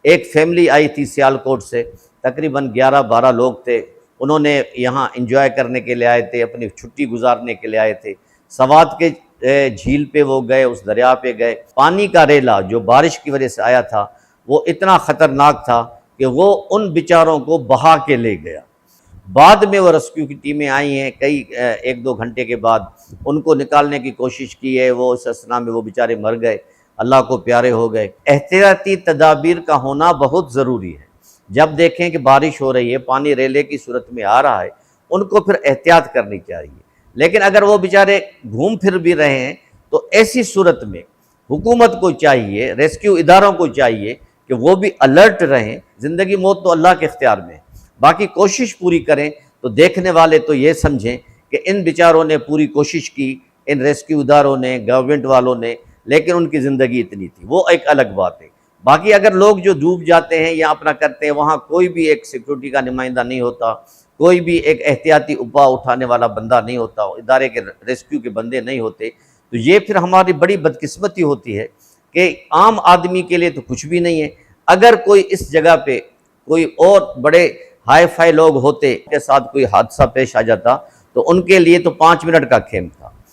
ایک family I تھی سیالکوٹ سے، تقریباً 11-12 لوگ تھے، انہوں نے یہاں انجوائے کرنے کے لیے آئے تھے، اپنی چھٹی گزارنے کے لیے آئے تھے۔ سوات کے جھیل پہ وہ گئے، اس دریا پہ گئے۔ پانی کا ریلا جو بارش کی وجہ سے آیا تھا وہ اتنا خطرناک تھا کہ وہ ان بیچاروں کو بہا کے لے گیا۔ بعد میں وہ ریسکیو کی ٹیمیں آئی ہیں، کئی 1-2 گھنٹے کے بعد ان کو نکالنے کی کوشش کی ہے، وہ اس اثناء میں وہ بیچارے مر گئے، اللہ کو پیارے ہو گئے۔ احتیاطی تدابیر کا ہونا بہت ضروری ہے۔ جب دیکھیں کہ بارش ہو رہی ہے، پانی ریلے کی صورت میں آ رہا ہے، ان کو پھر احتیاط کرنی چاہیے۔ لیکن اگر وہ بیچارے گھوم پھر بھی رہے ہیں تو ایسی صورت میں حکومت کو چاہیے، ریسکیو اداروں کو چاہیے کہ وہ بھی الرٹ رہیں۔ زندگی موت تو اللہ کے اختیار میں ہے، باقی کوشش پوری کریں۔ تو دیکھنے والے تو یہ سمجھیں کہ ان بیچاروں نے پوری کوشش کی، ان ریسکیو اداروں نے، گورنمنٹ والوں نے، لیکن ان کی زندگی اتنی تھی، وہ ایک الگ بات ہے۔ باقی اگر لوگ جو ڈوب جاتے ہیں یا اپنا کرتے ہیں، وہاں کوئی بھی ایک سیکورٹی کا نمائندہ نہیں ہوتا، کوئی بھی ایک احتیاطی اپاء اٹھانے والا بندہ نہیں ہوتا، ادارے کے ریسکیو کے بندے نہیں ہوتے، تو یہ پھر ہماری بڑی بدقسمتی ہوتی ہے کہ عام آدمی کے لیے تو کچھ بھی نہیں ہے۔ اگر کوئی اس جگہ پہ کوئی اور بڑے ہائی فائی لوگ ہوتے کے ساتھ کوئی حادثہ پیش آ جاتا تو ان کے لیے تو 5 منٹ کا کھیل تھا۔